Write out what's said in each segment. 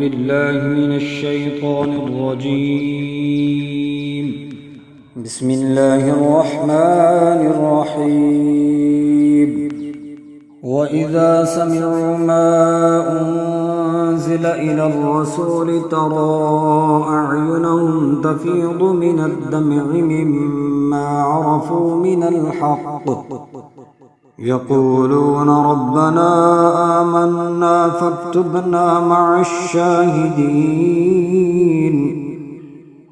بالله من الشيطان الرجيم. بسم الله الرحمن الرحيم. وإذا سمعوا ما أنزل إلى الرسول ترى أعينهم تفيض من الدمع مما عرفوا من الحق يقولون ربنا آمنا فاكتبنا مع الشاهدين.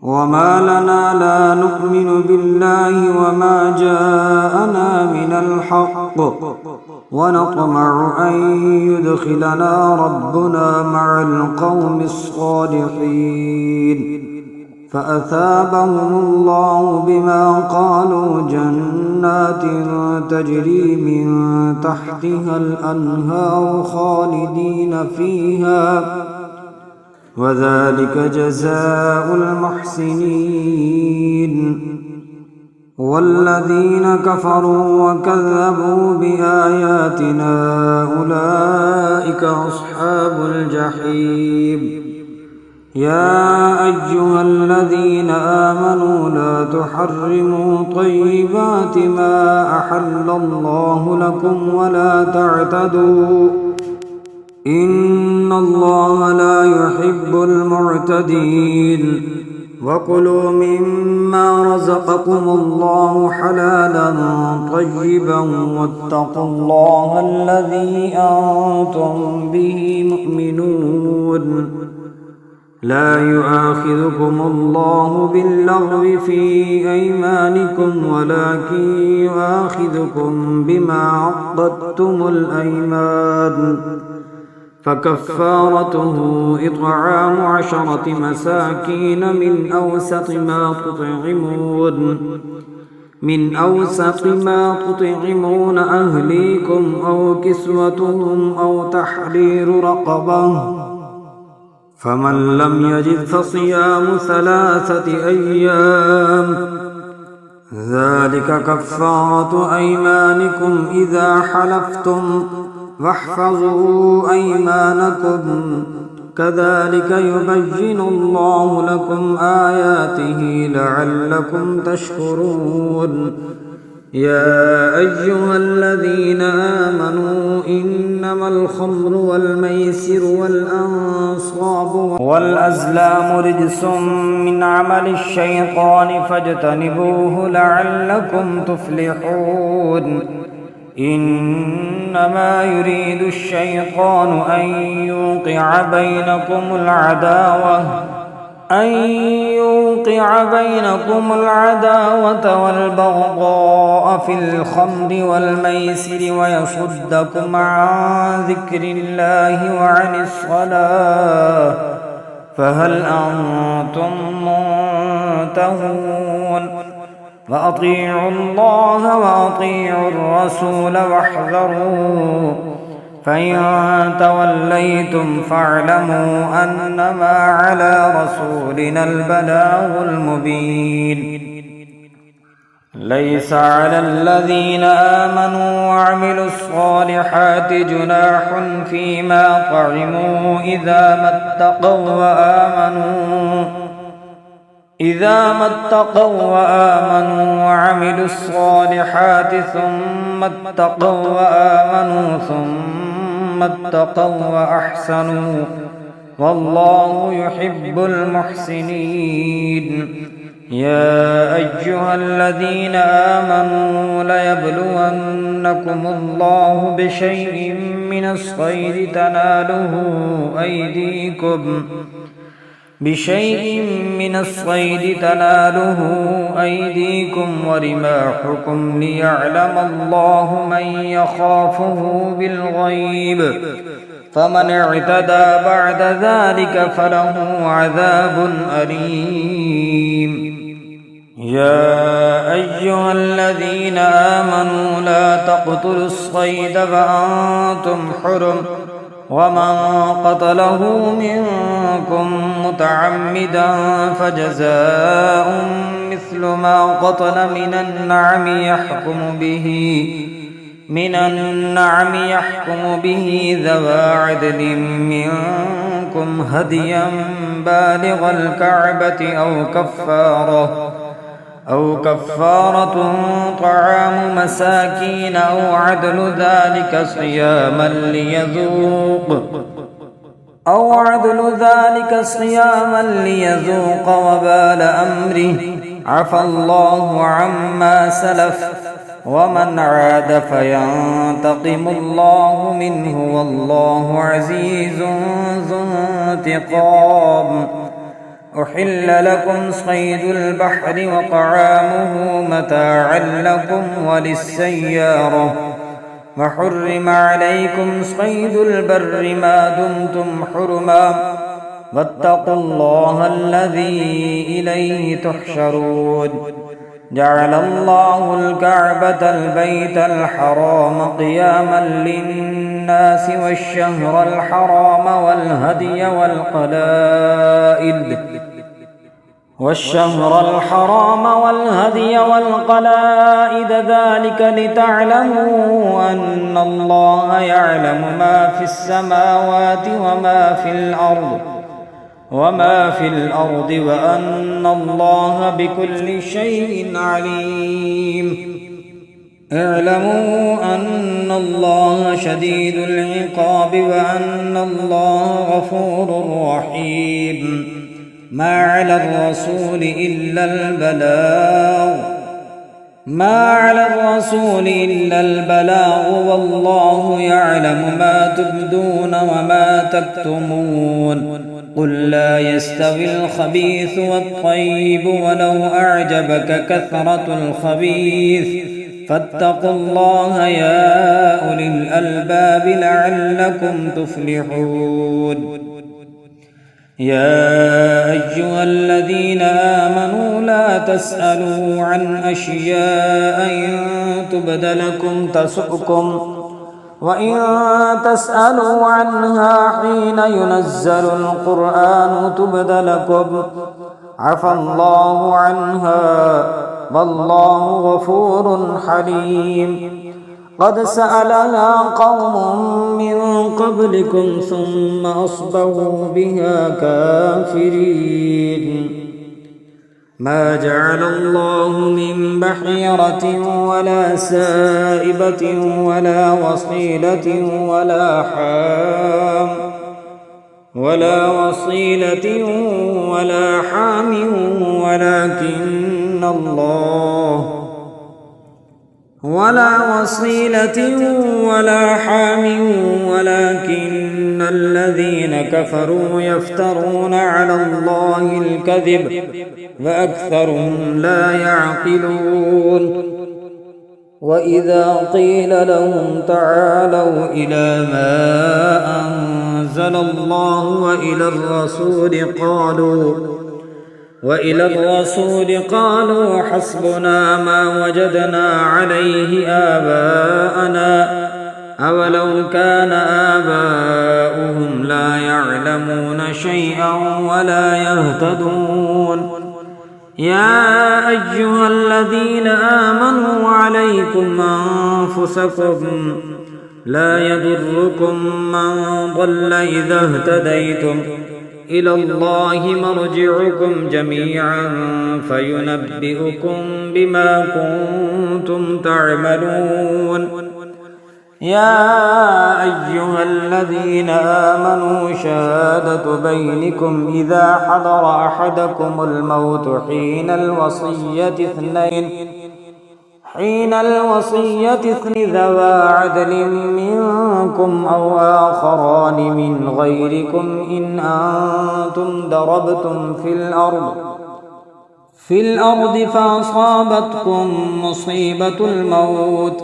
وما لنا لا نؤمن بالله وما جاءنا من الحق ونطمع أن يدخلنا ربنا مع القوم الصالحين. فأثابهم الله بما قالوا جنات تجري من تحتها الأنهار خالدين فيها وذلك جزاء المحسنين. والذين كفروا وكذبوا بآياتنا أولئك أصحاب الجحيم. يا أيها الذين آمنوا لا تحرموا طيبات ما أحل الله لكم ولا تعتدوا إن الله لا يحب المعتدين. وكلوا مما رزقكم الله حلالا طيبا واتقوا الله الذي أنتم به مؤمنون. لا يؤاخذكم الله باللغو في أيمانكم ولكن يؤاخذكم بما عقدتم الأيمان. فكفارته إطعام 10 مساكين من أوسط ما تطعمون أهليكم أو كسوتهم أو تحرير رقبة. فمن لم يجد فصيام 3 أيام ذلك كفارة أيمانكم إذا حلفتم واحفظوا أيمانكم كذلك يبين الله لكم آياته لعلكم تشكرون. يا أيها الذين آمنوا إنما الخمر والميسر والأنصاب والأزلام رجس من عمل الشيطان فاجتنبوه لعلكم تفلحون. إنما يريد الشيطان أن يوقع بينكم العداوة والبغضاء في الخمر والميسر ويصدكم عن ذكر الله وعن الصلاة فهل أنتم منتهون. وأطيعوا الله وأطيعوا الرسول واحذروا فإن توليتم فاعلموا أنما على رسولنا البلاغ المبين. ليس على الذين آمنوا وعملوا الصالحات جناح فيما طعموا إذا ما اتقوا وآمنوا وعملوا الصالحات ثم اتقوا وأحسنوا والله يحب المحسنين. يا أيها الذين آمنوا ليبلونكم الله بشيء من الصيد تناله أيديكم ورماحكم ليعلم الله من يخافه بالغيب فمن اعتدى بعد ذلك فله عذاب أليم. يا أيها الذين آمنوا لا تقتلوا الصيد فأنتم حرم ومن قتله منكم متعمدا فجزاء مثل ما قتل من النعم من النعم يحكم به ذوى عدل منكم هديا بالغ الكعبة أو كفارة طعام مساكين أو عدل ذلك صياما ليذوق وبال أمره عفى الله عما سلف ومن عاد فينتقم الله منه والله عزيز ذو انتقام. أحل لكم صيد البحر وطعامه متاعا لكم وللسيارة وحرم عليكم صيد البر ما دمتم حرما واتقوا الله الذي إليه تحشرون. جعل الله الكعبة البيت الحرام قياما للناس والشهر الحرام والهدي والقلائد ذلك لتعلموا أن الله يعلم ما في السماوات وما في الأرض وأن الله بكل شيء عليم. اعلموا أن الله شديد العقاب وأن الله غفور رحيم. ما على الرسول إلا البلاغ والله يعلم ما تبدون وما تكتمون. قل لا يستوي الخبيث والطيب ولو أعجبك كثرة الخبيث فاتقوا الله يا أولي الألباب لعلكم تفلحون. يا أيها الذين آمنوا لا تسألوا عن أشياء إن تبد لكم تسؤكم وإن تسألوا عنها حين ينزل القرآن تبد لكم عفى الله عنها والله غفور حليم. قد سألها قوم من قبلكم ثم أصبحوا بها كافرين. ما جعل الله من بحيرة ولا سائبة ولا وصيلة ولا حام ولكن الذين كفروا يفترون على الله الكذب وأكثرهم لا يعقلون. وإذا قيل لهم تعالوا إلى ما أنزل الله وإلى الرسول قالوا حسبنا ما وجدنا عليه آباءنا أولو كان آباؤهم لا يعلمون شيئا ولا يهتدون. يا أيها الذين آمنوا عليكم أنفسكم لا يضركم من ضل إذا اهتديتم إلى الله مرجعكم جميعا فينبئكم بما كنتم تعملون. يا أيها الذين آمنوا شهادة بينكم إذا حضر أحدكم الموت حين الوصية اثنين ذوى عدل منكم أو آخران من غيركم إن أنتم ضربتم في الأرض فأصابتكم مصيبة الموت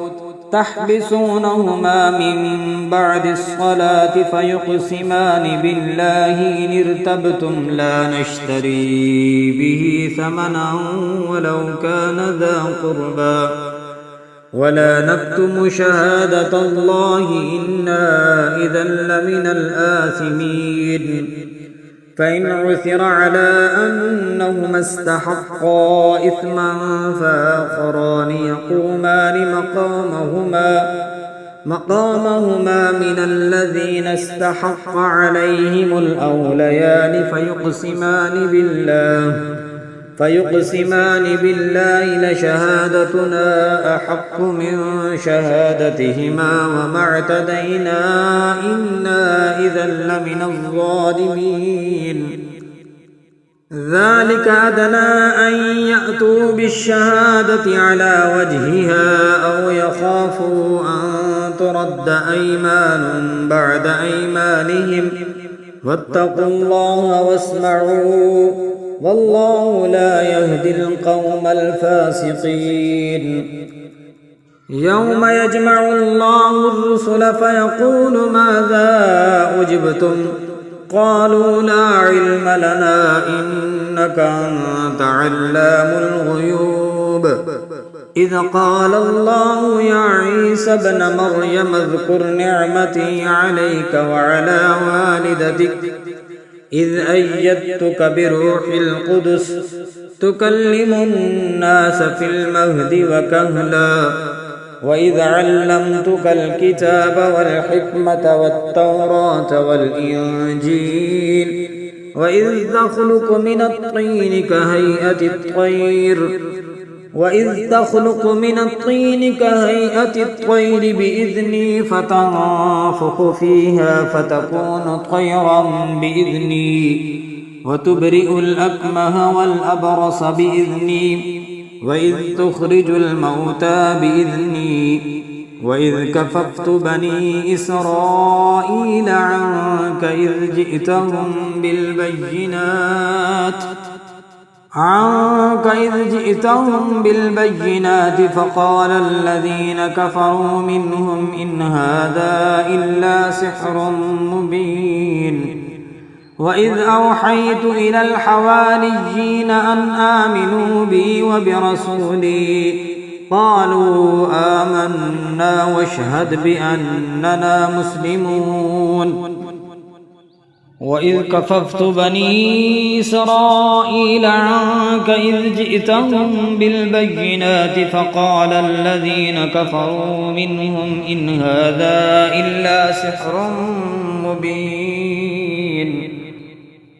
تحبسونهما من بعد الصلاة فيقسمان بالله إن ارتبتم لا نشتري به ثمنا ولو كان ذا قربى ولا نكتم شهادة الله إنا إذا لمن الآثمين. فإن عثر على أنهما استحقا إثما فآخران يقومان مقامهما مقامهما من الذين استحق عليهم الأوليان فيقسمان بالله لشهادتنا أحق من شهادتهما وما اعتدينا إنا إذا لمن الظالمين ذلك أدنى أن يأتوا بالشهادة على وجهها أو يخافوا أن ترد أيمان بعد أيمانهم واتقوا الله واسمعوا والله لا يهدي القوم الفاسقين يوم يجمع الله الرسل فيقول ماذا أجبتم قالوا لا علم لنا إنك أنت علام الغيوب إذ قال الله يا عيسى ابن مريم اذكر نعمتي عليك وعلى والدتك إذ أيدتك بروح القدس تكلم الناس في المهد وكهلا وإذ علمتك الكتاب والحكمة والتوراة والإنجيل وإذ تخلق من الطين كهيئة الطير بإذني فتنفخ فيها فتكون طيرا بإذني وتبرئ الأكمه والأبرص بإذني وإذ تخرج الموتى بإذني وإذ كففت بني إسرائيل عنك إذ جئتهم بالبينات فقال الذين كفروا منهم إن هذا إلا سحر مبين وإذ أوحيت إلى الحواريين أن آمنوا بي وبرسولي قالوا آمنا واشهد بأننا مسلمون وإذ كففت بني إسرائيل عنك إذ جئتهم بالبينات فقال الذين كفروا منهم إن هذا إلا سحر مبين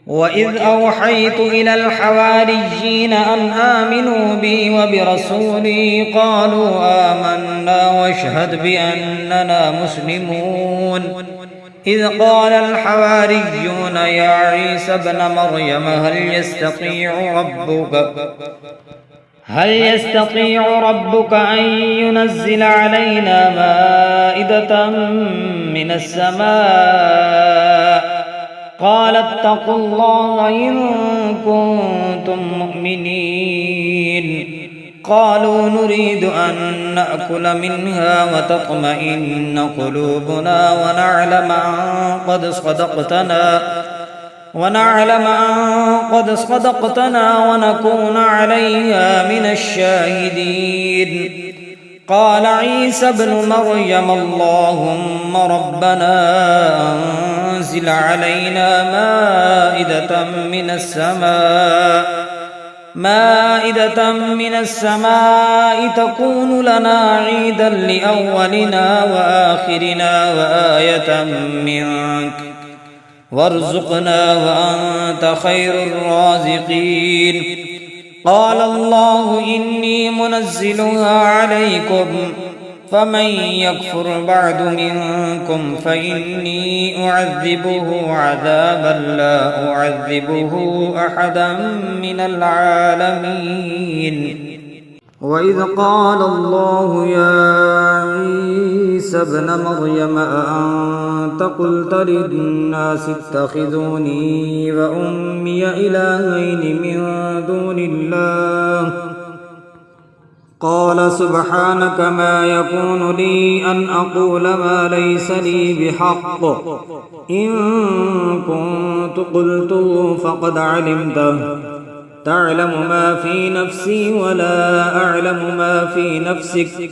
وإذ أوحيت إلى الحواريين أن آمنوا بي وبرسولي قالوا آمنا واشهد بأننا مسلمون إذ قال الحواريون يا عيسى ابن مريم هل يستطيع ربك أن ينزل علينا مائدة من السماء قال اتقوا الله إن كنتم مؤمنين قالوا نريد أن نأكل منها وتطمئن قلوبنا ونعلم أن قد صدقتنا ونكون عليها من الشاهدين قال عيسى ابن مريم اللهم ربنا أنزل علينا مائدة من السماء تكون لنا عيدا لأولنا وآخرنا وآية منك وارزقنا وأنت خير الرازقين قال الله إني منزلها عليكم فمن يكفر بعد منكم فإني أعذبه عذابا لا أعذبه أحدا من العالمين وإذ قال الله يا عيسى ابن مريم أأنت قلت للناس اتخذوني وأمي إلهين من دون الله قال سبحانك ما يكون لي أن أقول ما ليس لي بحق إن كنت قلته فقد علمته تعلم ما في نفسي ولا أعلم ما في نفسك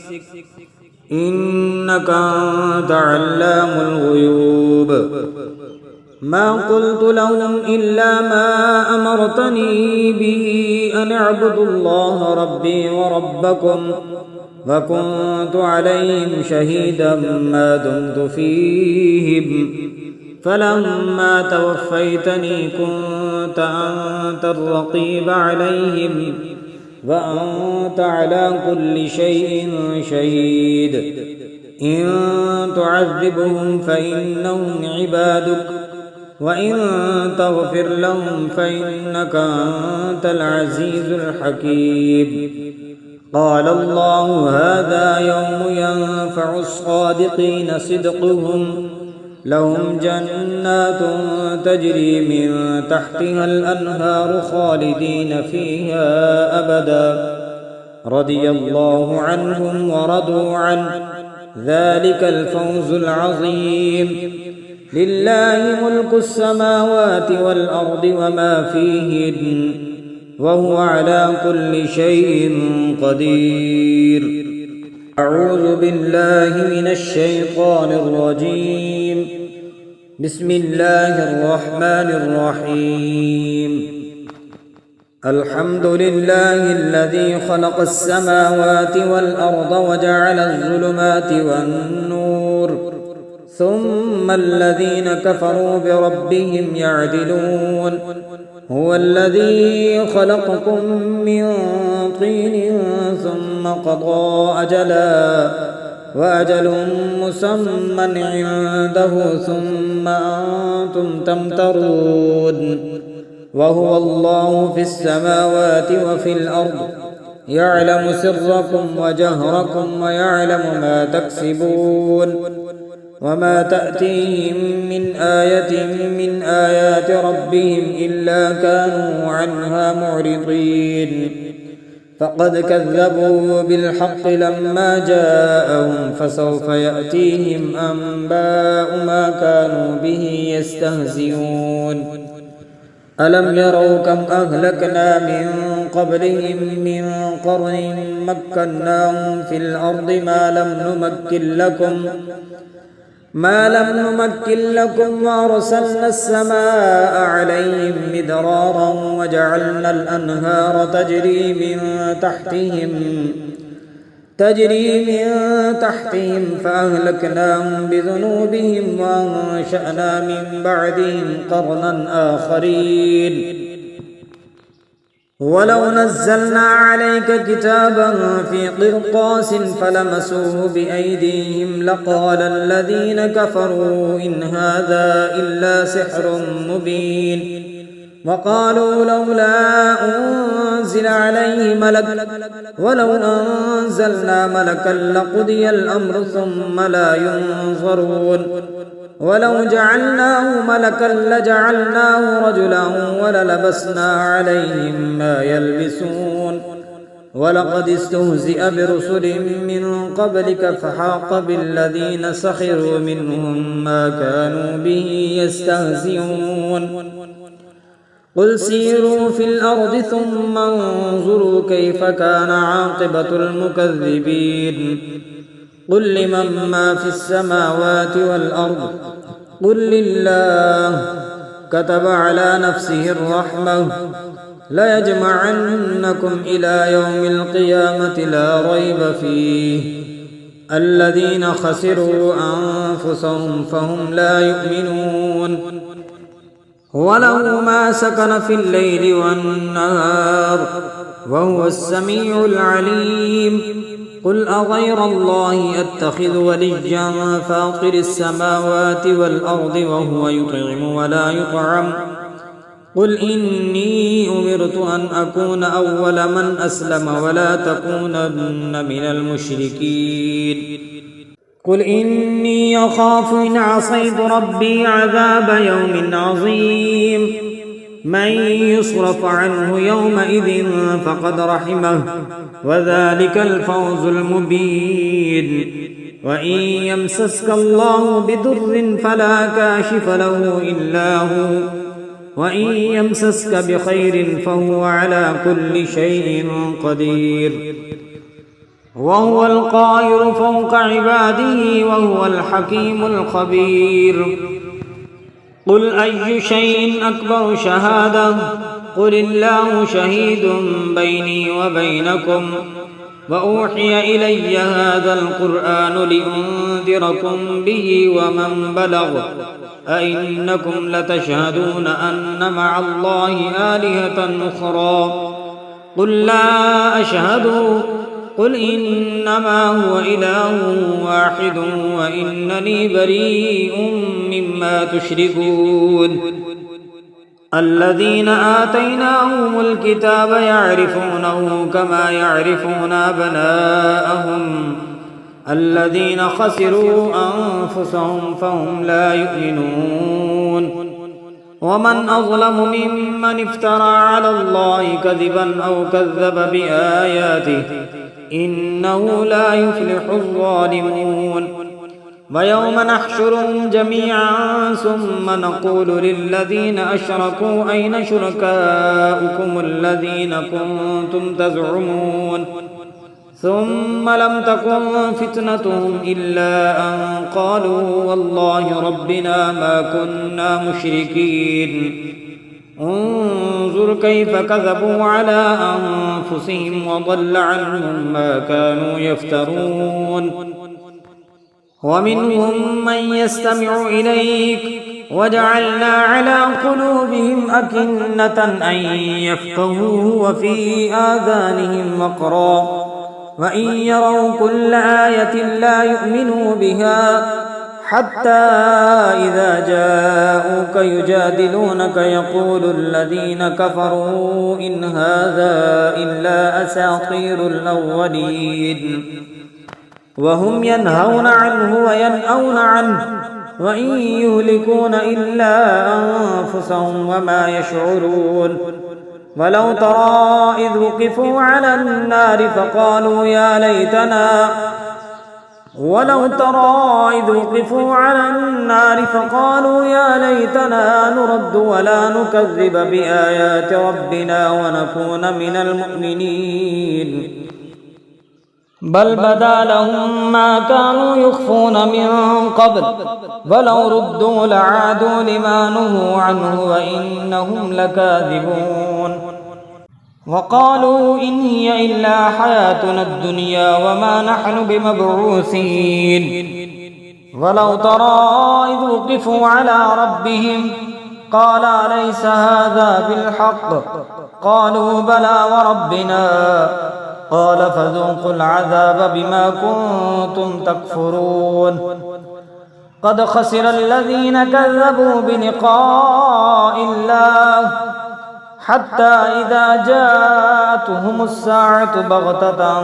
إنك أنت علام الغيوب ما قلت لهم إلا ما أمرتني به أن اعبدوا الله ربي وربكم وكنت عليهم شهيدا ما دمت فيهم فلما توفيتني كنت أنت الرقيب عليهم وأنت على كل شيء شهيد إن تعذبهم فإنهم عبادك وإن تغفر لهم فإنك أنت العزيز الحكيم. قال الله هذا يوم ينفع الصادقين صدقهم لهم جنات تجري من تحتها الأنهار خالدين فيها أبدا رضي الله عنهم ورضوا عنه ذلك الفوز العظيم. لله ملك السماوات والأرض وما فيهن وهو على كل شيء قدير. أعوذ بالله من الشيطان الرجيم. بسم الله الرحمن الرحيم. الحمد لله الذي خلق السماوات والأرض وجعل الظلمات والنور ثم الذين كفروا بربهم يعدلون. هو الذي خلقكم من طين ثم قضى أجلا وأجل مسمى عنده ثم أنتم تمترون. وهو الله في السماوات وفي الأرض يعلم سركم وجهركم ويعلم ما تكسبون. وما تأتيهم من آية من آيات ربهم إلا كانوا عنها معرضين. فقد كذبوا بالحق لما جاءهم فسوف يأتيهم أنباء ما كانوا به يستهزئون. ألم يروا كم أهلكنا من قبلهم من قرن مكناهم في الأرض ما لم نمكن لكم وأرسلنا السماء عليهم مدرارا وجعلنا الأنهار تجري من تحتهم فأهلكناهم بذنوبهم وأنشأنا من بعدهم قرنا آخرين. ولو نزلنا عليك كتابا في قرطاس فلمسوه بأيديهم لقال الذين كفروا إن هذا إلا سحر مبين. وقالوا لولا أنزل عليه ملك ولو أنزلنا ملكا لقضي الأمر ثم لا ينظرون. ولو جعلناه ملكا لجعلناه رجلا وللبسنا عليهم ما يلبسون. ولقد استهزئ برسل من قبلك فحاق بالذين سخروا منهم ما كانوا به يستهزئون. قل سيروا في الأرض ثم انظروا كيف كان عاقبة المكذبين. قل لمن ما في السماوات والأرض قل لله كتب على نفسه الرحمة ليجمعنكم إلى يوم القيامة لا ريب فيه. الذين خسروا أنفسهم فهم لا يؤمنون. وله ما سكن في الليل والنهار وهو السميع العليم. قل أغير الله أتخذ وليا فاطر السماوات والأرض وهو يطعم ولا يطعم. قل إني أمرت أن أكون أول من أسلم ولا تكونن من المشركين. قل إني أخاف إن عصيت ربي عذاب يوم عظيم. من يصرف عنه يومئذ فقد رحمه وذلك الفوز المبين. وإن يمسسك الله بضر فلا كاشف له إلا هو وإن يمسسك بخير فهو على كل شيء قدير. وهو القاهر فوق عباده وهو الحكيم الخبير. قل أي شيء أكبر شهادة قل الله شهيد بيني وبينكم وأوحي إلي هذا القرآن لأنذركم به ومن بلغ أئنكم لتشهدون أن مع الله آلهة أخرى قل لا أشهد قل إنما هو إله واحد وإنني بريء مما تشركون الذين آتيناهم الكتاب يعرفونه كما يعرفون أبناءهم الذين خسروا أنفسهم فهم لا يؤمنون ومن أظلم ممن افترى على الله كذبا أو كذب بآياته إنه لا يفلح الظالمون ويوم نحشرهم جميعا ثم نقول للذين أشركوا أين شركاؤكم الذين كنتم تزعمون ثم لم تكن فتنتهم إلا أن قالوا والله ربنا ما كنا مشركين انظر كيف كذبوا على أنفسهم وضل عنهم ما كانوا يفترون ومنهم من يستمع إليك وجعلنا على قلوبهم أكنة أن يفقهوه وفي آذانهم وقرا وإن يروا كل آية لا يؤمنوا بها حتى إذا جاءوك يجادلونك يقول الذين كفروا إن هذا إلا أساطير الأولين وهم ينهون عنه وينأون عنه وإن يهلكون إلا أنفسهم وما يشعرون ولو ترى إذ وقفوا على النار فقالوا يا ليتنا نرد ولا نكذب بآيات ربنا ونكون من المؤمنين بل بدا لهم ما كانوا يخفون من قبل ولو ردوا لعادوا لما نهوا عنه وإنهم لكاذبون وقالوا إن هي إلا حياتنا الدنيا وما نحن بمبعوثين ولو ترى إذ وقفوا على ربهم قال أليس هذا بالحق قالوا بلى وربنا قال فذوقوا العذاب بما كنتم تكفرون قد خسر الذين كذبوا بلقاء الله حتى إذا جاءتهم الساعة بغتة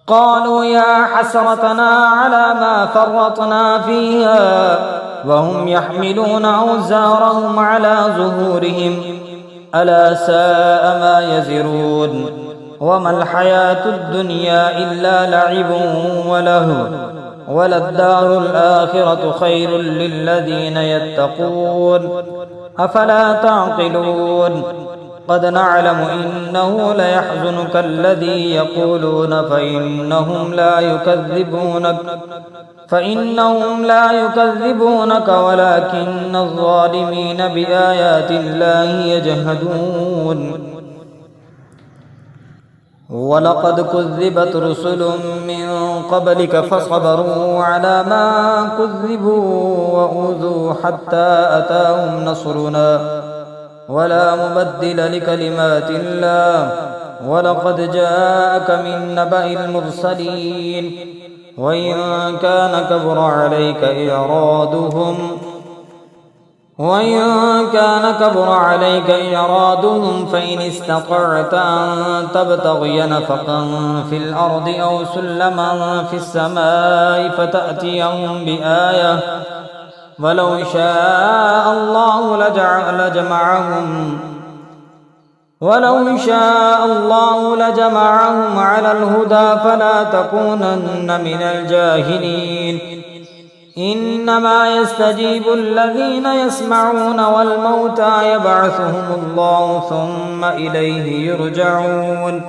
قالوا يا حسرتنا على ما فرطنا فيها وهم يحملون أوزارهم على ظهورهم ألا ساء ما يزرون وما الحياة الدنيا إلا لعب ولهو وللدار الآخرة خير للذين يتقون أفلا تعقلون قد نعلم إنه ليحزنك الذي يقولون فإنهم لا يكذبونك ولكن الظالمين بآيات الله يجحدون ولقد كذبت رسل من قبلك فصبروا على ما كذبوا وأوذوا حتى أتاهم نصرنا ولا مبدل لكلمات الله ولقد جاءك من نبأ المرسلين وإن كان كبر عليك إعراضهم فإن استطعت أن تبتغي نفقا في الأرض أو سلما في السماء فتأتيهم بآية ولو شاء الله لجمعهم على الهدى فلا تكونن من الجاهلين إنما يستجيب الذين يسمعون والموتى يبعثهم الله ثم إليه يرجعون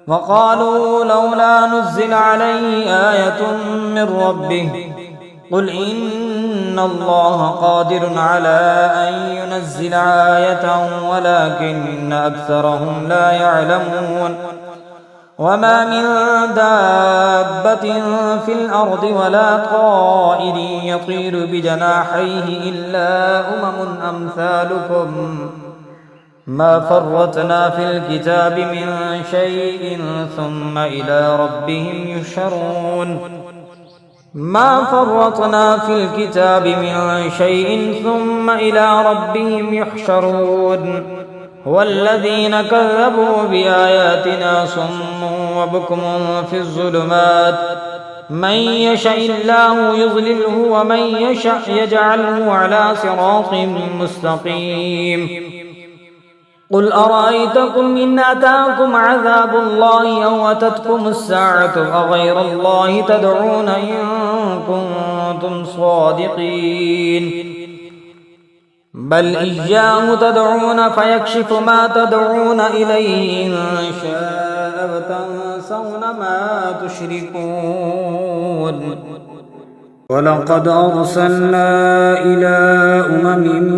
وقالوا لولا نزل عليه آية من ربه قل إن إن الله قادر على أن ينزل آية ولكن أكثرهم لا يعلمون وما من دابة في الأرض ولا طائر يطير بجناحيه إلا أمثالكم ما فرطنا في الكتاب من شيء ثم إلى ربهم يحشرون ما فرطنا في الكتاب من شيء ثم إلى ربهم يحشرون والذين كذبوا بآياتنا صم وبكم في الظلمات من يشاء الله يضلله ومن يشاء يجعله على صراط مستقيم قل أرأيتكم إن أتاكم عذاب الله أو أتتكم الساعة أغير الله تدعون إن كنتم صادقين بل إياه تدعون فيكشف ما تدعون إليه إن شاء وتنسون ما تشركون ولقد أرسلنا إلى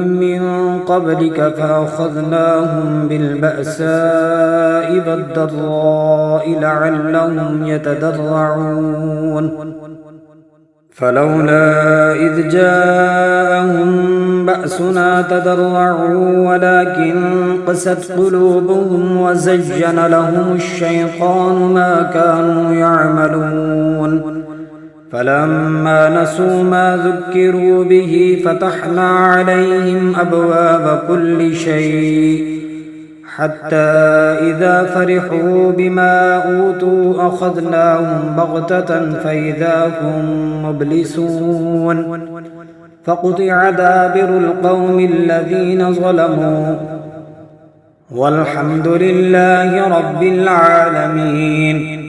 من قبلك فأخذناهم بالبأساء والضراء لعلهم يتضرعون فلولا إذ جاءهم بأسنا تضرعوا ولكن قست قلوبهم وزين لهم الشيطان ما كانوا يعملون فلما نسوا ما ذكروا به فتحنا عليهم أبواب كل شيء حتى إذا فرحوا بما أوتوا أخذناهم بغتة فإذا هم مبلسون فقطع دابر القوم الذين ظلموا والحمد لله رب العالمين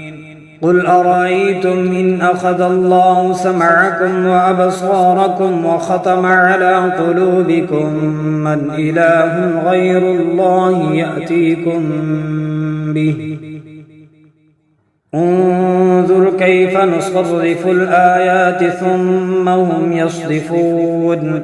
قل أرأيتم إن أخذ الله سمعكم وأبصاركم وختم على قلوبكم من إله غير الله يأتيكم به انظر كيف نصرف الآيات ثم هم يصدفون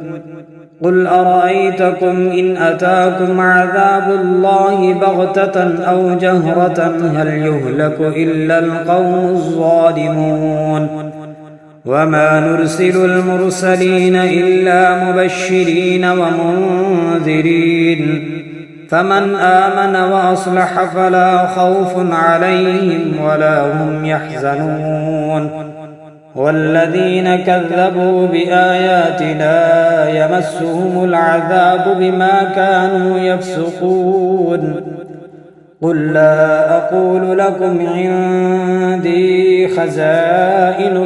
قل أرأيتكم إن أتاكم عذاب الله بغتة أو جهرة هل يهلك إلا القوم الظالمون وما نرسل المرسلين إلا مبشرين ومنذرين فمن آمن وأصلح فلا خوف عليهم ولا هم يحزنون والذين كذبوا بآياتنا يمسهم العذاب بما كانوا يفسقون قل لا أقول لكم عندي خزائن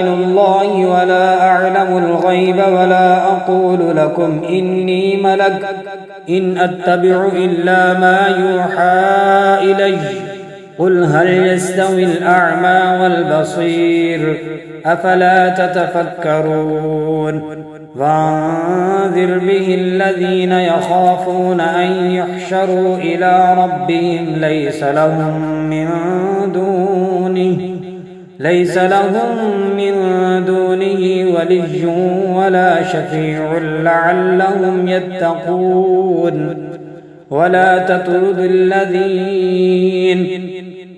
الله ولا أعلم الغيب ولا أقول لكم إني ملك إن أتبع إلا ما يوحى إلي قل هل يستوي الأعمى والبصير أفلا تتفكرون وانذر به الذين يخافون أن يحشروا إلى ربهم ليس لهم من دونه ولي ولا شفيع لعلهم يتقون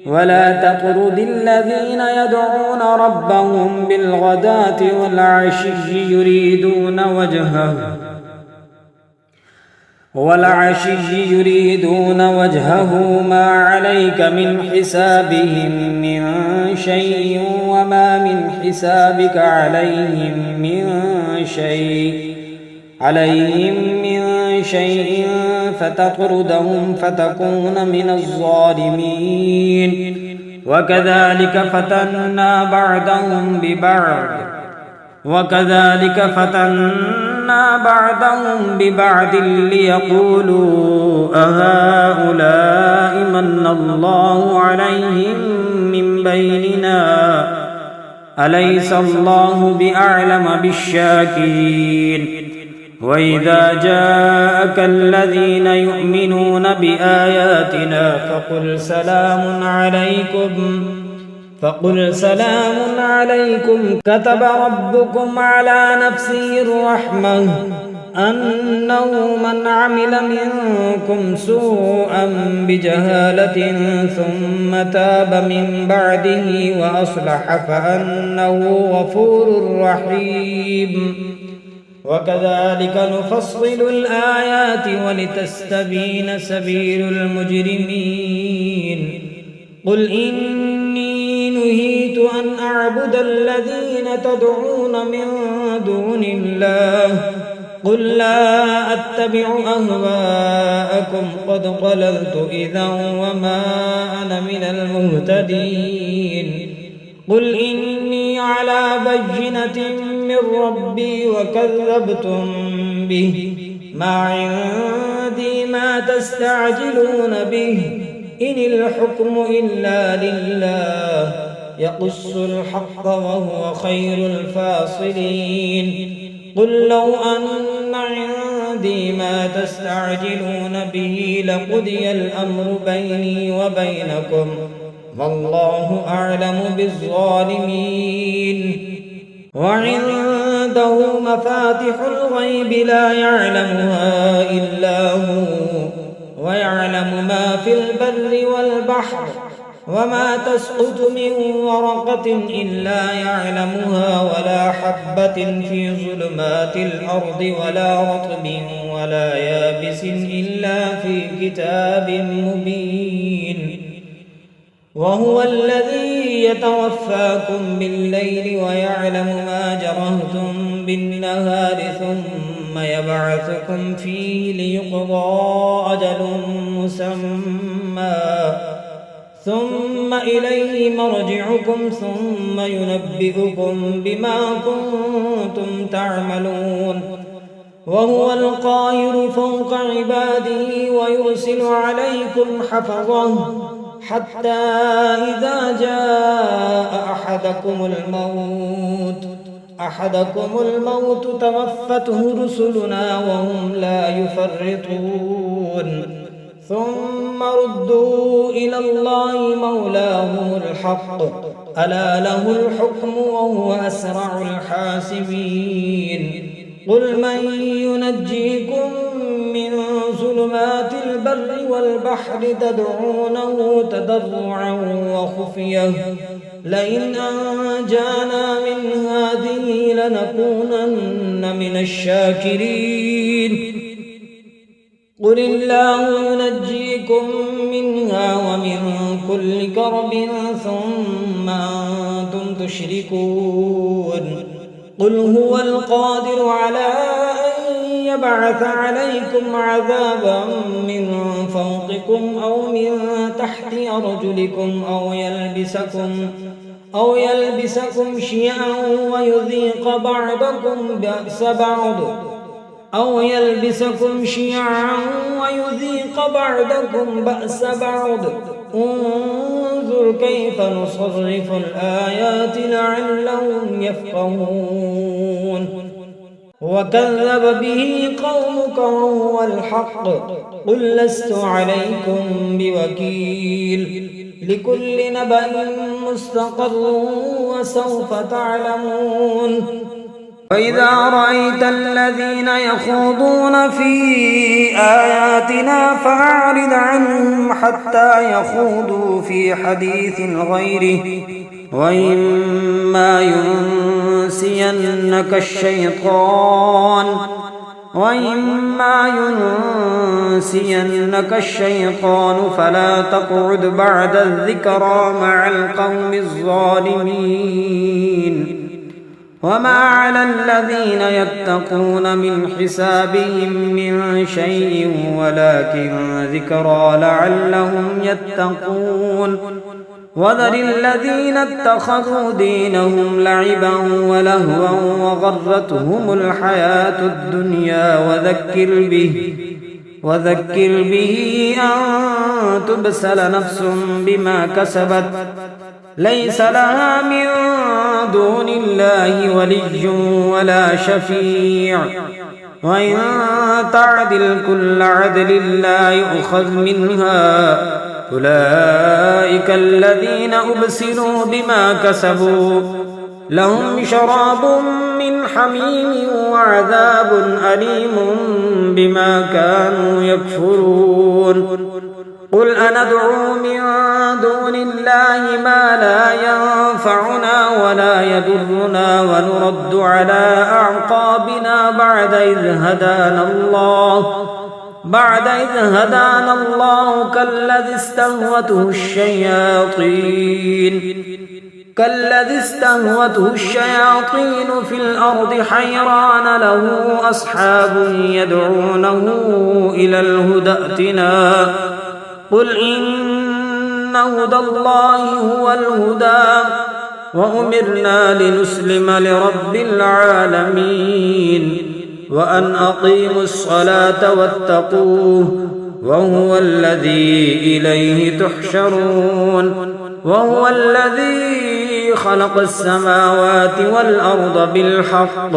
ولا تطرد الذين يدعون ربهم بالغداة والعشي يريدون وجهه ما عليك من حسابهم من شيء وما من حسابك عليهم من شيء فتطردهم فتكون من الظالمين وكذلك فتنا بعضهم ببعض ليقولوا أهؤلاء من الله عليهم من بيننا أليس الله بأعلم بالشاكرين وإذا جاءك الذين يؤمنون بآياتنا فقل سلام عليكم كتب ربكم على نفسه الرحمة أنه من عمل منكم سوءا بجهالة ثم تاب من بعده وأصلح فأنه غفور رحيم وكذلك نفصل الآيات ولتستبين سبيل المجرمين قل إني نهيت أن أعبد الذين تدعون من دون الله قل لا أتبع أهواءكم قد ضللت إذا وما أنا من المهتدين قل إني على بينة من ربي وكذبتم به ما عندي ما تستعجلون به إن الحكم إلا لله يقص الحق وهو خير الفاصلين قل لو أن عندي ما تستعجلون به لقضي الأمر بيني وبينكم والله أعلم بالظالمين وعنده مفاتح الغيب لا يعلمها إلا هو ويعلم ما في البر والبحر وما تسقط من ورقة إلا يعلمها ولا حبة في ظلمات الأرض ولا رطب ولا يابس إلا في كتاب مبين وهو الذي يتوفاكم بالليل ويعلم ما جرهتم بالنهار ثم يبعثكم فيه ليقضى أجل مسمى ثم إليه مرجعكم ثم ينبئكم بما كنتم تعملون وهو القاهر فوق عباده ويرسل عليكم حفظه حتى إذا جاء أحدكم الموت توفته رسلنا وهم لا يفرطون ثم ردوا إلى الله مولاهم الحق ألا له الحكم وهو أسرع الحاسبين قل من ينجيكم من ظلمات البر والبحر تدعونه تضرعا وخفية لئن أنجانا من هذه لنكونن من الشاكرين قل الله ينجيكم منها ومن كل كرب ثم أنتم تشركون قل هو القادر على أن يبعث عليكم عذابا من فوقكم أو من تحت أرجلكم أو يلبسكم شيعا ويذيق بعضكم بأس بعض انظر كيف نصرف الآيات لعلهم يفقهون وكذب به قومك وهو الحق قل لست عليكم بوكيل لكل نبأ مستقر وسوف تعلمون وإذا رأيت الذين يخوضون في آياتنا فأعرض عنهم حتى يخوضوا في حديث غيره وإما ينسينك الشيطان فلا تقعد بعد الذكرى مع القوم الظالمين وما على الذين يتقون من حسابهم من شيء ولكن ذكرى لعلهم يتقون وذر الذين اتخذوا دينهم لعبا ولهوا وغرتهم الحياة الدنيا وذكر به أن تبسل نفس بما كسبت ليس لها من دون الله ولي ولا شفيع وإن تعدل كل عدل لا يؤخذ منها أولئك الذين أبسلوا بما كسبوا لهم شراب من حميم وعذاب أليم بما كانوا يكفرون قل أندعو من دون الله ما لا ينفعنا ولا يضرنا ونرد على أعقابنا بعد إذ هدانا الله كالذي استهوته الشياطين في الأرض حيران له أصحاب يدعونه إلى الهدى ائتنا قل إن هدى الله هو الهدى وأمرنا لنسلم لرب العالمين وأن أقيموا الصلاة واتقوه وهو الذي إليه تحشرون وهو الذي خلق السماوات والأرض بالحق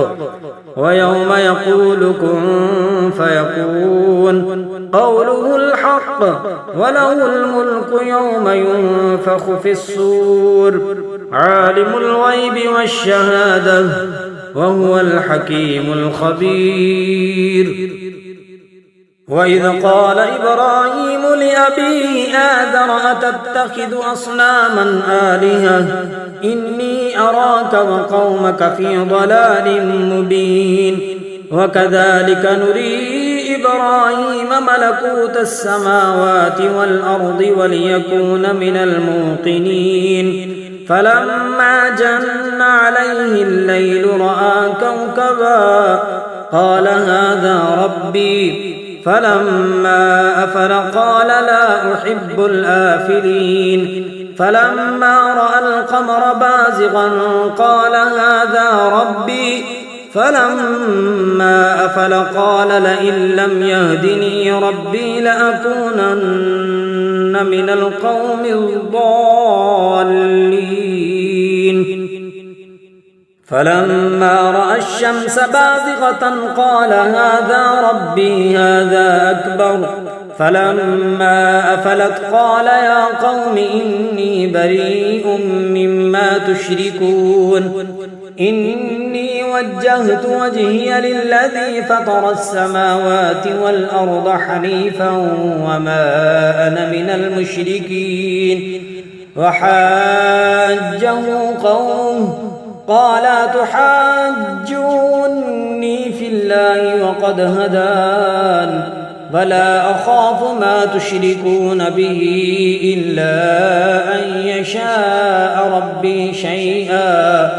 ويوم يقول كن فيكون قوله الحق وله الملك يوم ينفخ في الصور عالم الغيب والشهادة وهو الحكيم الخبير وإذ قال إبراهيم لأبيه آذر أتتخذ أصناما آلهة إني أراك وقومك في ضلال مبين وكذلك نري إبراهيم ملكوت السماوات والأرض وليكون من الموقنين فلما جن عليه الليل رأى كوكبا قال هذا ربي فلما أفل قال لا أحب الآفلين فلما رأى القمر بازغا قال هذا ربي فلما أفل قال لئن لم يهدني ربي لأكونن من القوم الضالين فلما رأى الشمس بازغة قال هذا ربي هذا أكبر فلما أفلت قال يا قوم إني بريء مما تشركون إني وجهت وجهي للذي فطر السماوات والأرض حنيفا وما أنا من المشركين وحاجه قومه قال تحاجوني في الله وقد هدان فلا أخاف ما تشركون به إلا أن يشاء ربي شيئا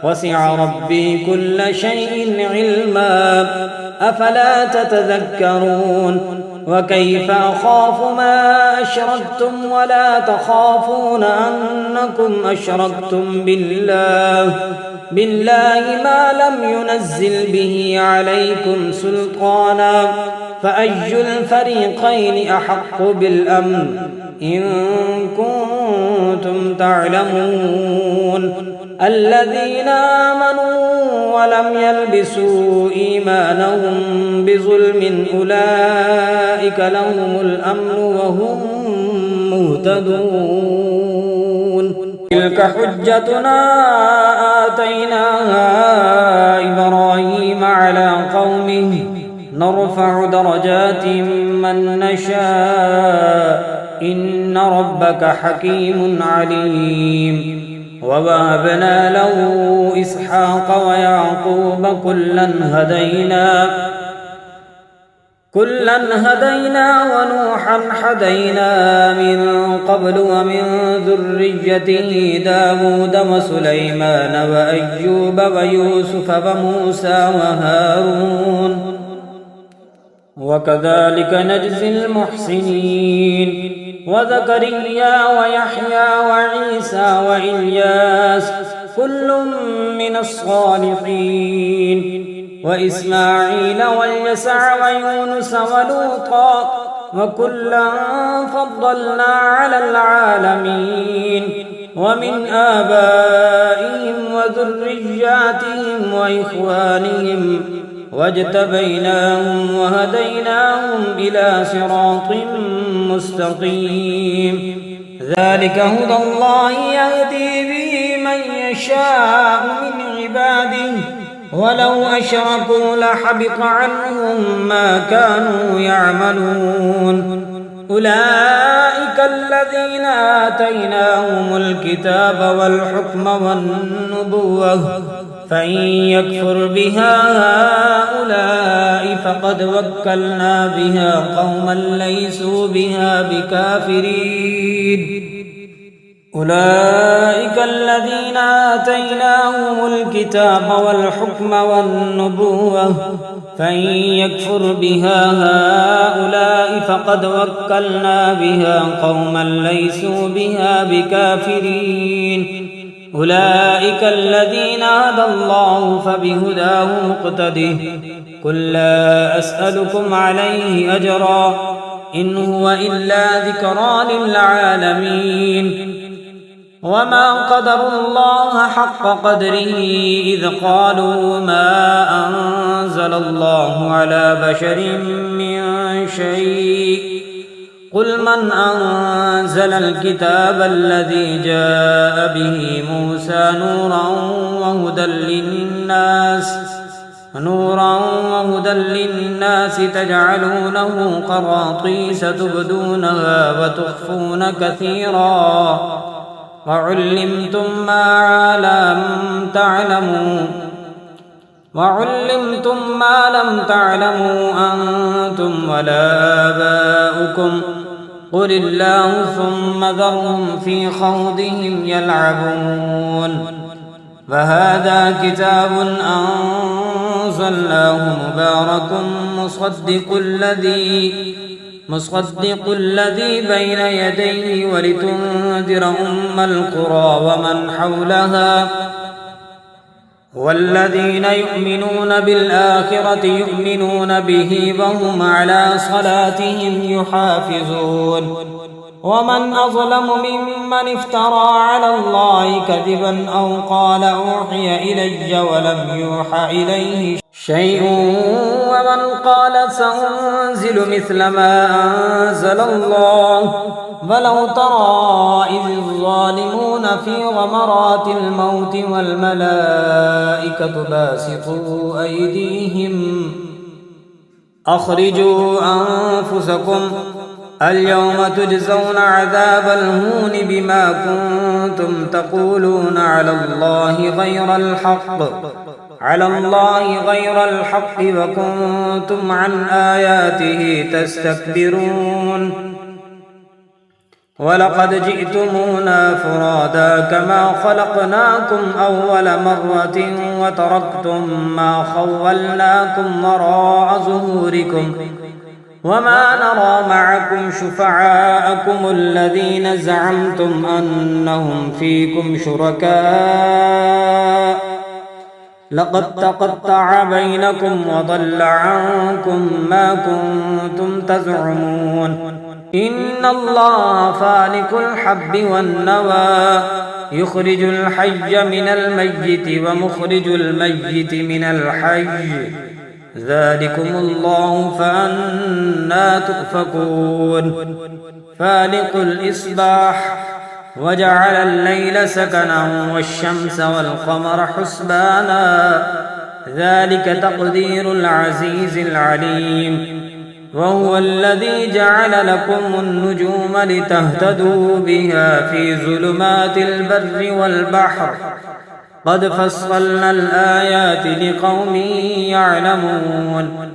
وسع ربي كل شيء علما أفلا تتذكرون وكيف أخاف ما أشركتم ولا تخافون أنكم أشركتم بالله ما لم ينزل به عليكم سلطانا فأي الفريقين أحق بالأمن إن كنتم تعلمون الذين آمنوا ولم يلبسوا إيمانهم بظلم أولئك لهم الأمن وهم مهتدون تلك حجتنا آتيناها إبراهيم على قومه نرفع درجات من نشاء إن ربك حكيم عليم ووهبنا له إسحاق ويعقوب كلا هدينا ونوحا هدينا من قبل ومن ذريته داود وسليمان وأيوب ويوسف وموسى وهارون وكذلك نجزي المحسنين وزكريا ويحيى وعيسى وإلياس كل من الصالحين وإسماعيل واليسع ويونس ولوطا وكلا فضلنا على العالمين ومن آبائهم وذرياتهم وإخوانهم واجتبيناهم وهديناهم إلى صراط مستقيم ذلك هدى الله يهدي به من يشاء من عباده ولو أشركوا لحبط عنهم ما كانوا يعملون أولئك الذين آتيناهم الكتاب والحكم والنبوة فإن يكفر بها هؤلاء فقد وكلنا بها قوما ليسوا بها بكافرين أولئك الذين آتيناهم الكتاب والحكم والنبوة فإن يكفر بها هؤلاء فقد وكلنا بها قوما ليسوا بها بكافرين أولئك الذين هدى الله فبهداه مقتده قل لا أسألكم عليه أجرا إن هو إلا ذكرى للعالمين وما قدروا الله حق قدره إذ قالوا ما أنزل الله على بشر من شيء قل من أنزل الكتاب الذي جاء به موسى نورا وهدى للناس تجعلونه قراطيس تبدونها وتخفون كثيرا وعلمتم ما لم تعلموا أنتم ولا آباؤكم قل الله ثم ذرهم في خوضهم يلعبون فهذا كتاب أنزلناه مبارك مصدق الذي بين يديه ولتنذر أم القرى ومن حولها والذين يؤمنون بالآخرة يؤمنون به وهم على صلاتهم يحافظون ومن أظلم ممن افترى على الله كذبا أو قال أوحي إلي ولم يوحى إليه شيء ومن قال سأنزل مثل ما أنزل الله ولو ترى إذ الظالمون في غمرات الموت والملائكة باسطوا أيديهم أخرجوا أنفسكم اليوم تجزون عذاب الهون بما كنتم تقولون على الله غير الحق وكنتم عن آياته تستكبرون ولقد جئتمونا فرادا كما خلقناكم أول مرة وتركتم ما خولناكم وراء ظهوركم وما نرى معكم شفعاءكم الذين زعمتم أنهم فيكم شركاء لقد تقطع بينكم وضل عنكم ما كنتم تزعمون إن الله فالق الحب والنوى يخرج الحي من الميت ومخرج الميت من الحي ذلكم الله فأنا تؤفكون فالق الإصباح وجعل الليل سكنا والشمس والقمر حسبانا ذلك تقدير العزيز العليم وهو الذي جعل لكم النجوم لتهتدوا بها في ظلمات البر والبحر قد فصلنا الآيات لقوم يعلمون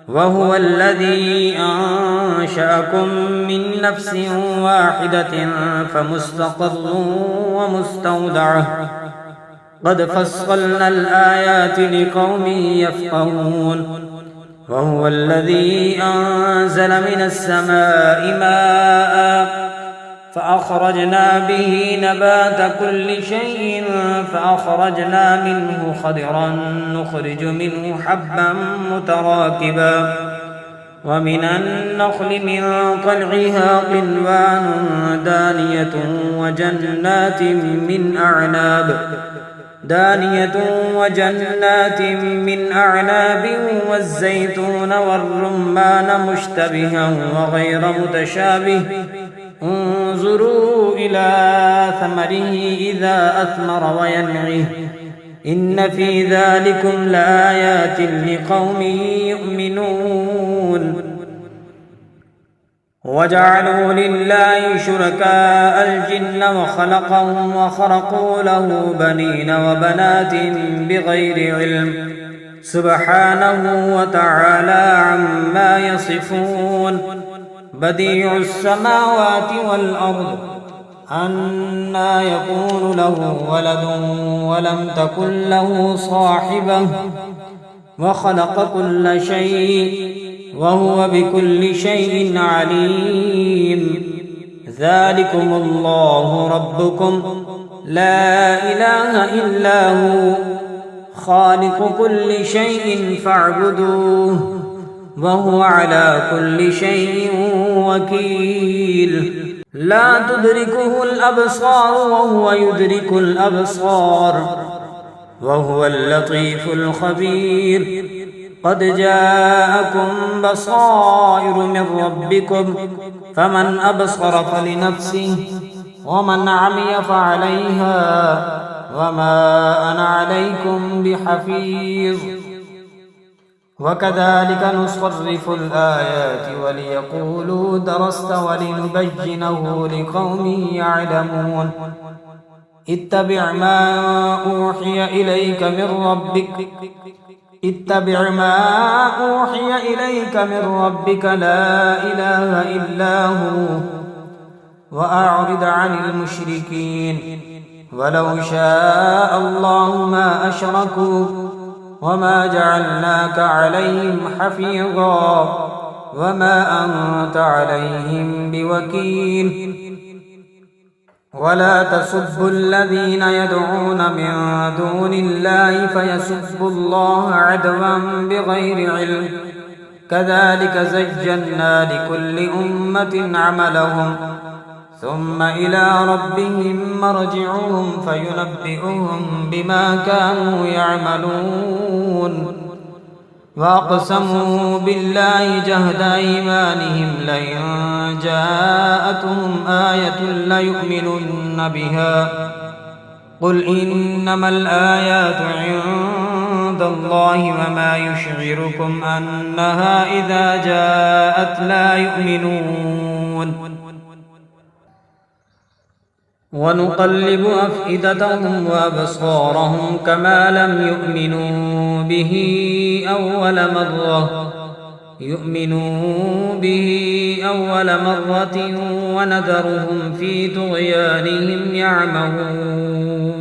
وهو الذي أنشأكم من نفس واحدة فمستقر ومستودعه قد فصلنا الآيات لقوم يفقهون وهو الذي أنزل من السماء ماء فأخرجنا به نبات كل شيء فأخرجنا منه خضرا نخرج منه حبا متراكبا ومن النخل من طلعها قنوان دانية وجنات من أعناب دانية وجنات من أعناب والزيتون والرمان مشتبها وغير متشابه انظروا إلى ثمره إذا أثمر وينعه إن في ذلكم لآيات لقوم يؤمنون وجعلوا لله شركاء الجن وخلقهم وخرقوا له بنين وبنات بغير علم سبحانه وتعالى عما يصفون بديع السماوات والأرض أنى يكون له ولد ولم تكن له صاحبة وخلق كل شيء وهو بكل شيء عليم ذلكم الله ربكم لا إله إلا هو خالق كل شيء فاعبدوه وهو على كل شيء وكيل لا تدركه الأبصار وهو يدرك الأبصار وهو اللطيف الخبير قد جاءكم بصائر من ربكم فمن أبصر فلنفسه ومن عمي فعليها وما أنا عليكم بحفيظ وكذلك نصرف الآيات وليقولوا درست ولنبينه لقوم يعلمون اتبع ما أوحي إليك من ربك لا إله إلا هو وأعرض عن المشركين ولو شاء الله ما أشركوا وما جعلناك عليهم حفيظا وما أنت عليهم بوكيل ولا تسبوا الذين يدعون من دون الله فيسبوا الله عدوا بغير علم كذلك زينا لكل أمة عملهم ثم إلى ربهم مرجعهم فينبئهم بما كانوا يعملون وأقسموا بالله جهد أيمانهم لئن جاءتهم آية ليؤمنن بها قل إنما الآيات عند الله وما يشعركم أنها إذا جاءت لا يؤمنون ونقلب أفئدتهم وأبصارهم كما لم يؤمنوا به أول مرة ونذرهم في طغيانهم يعمهون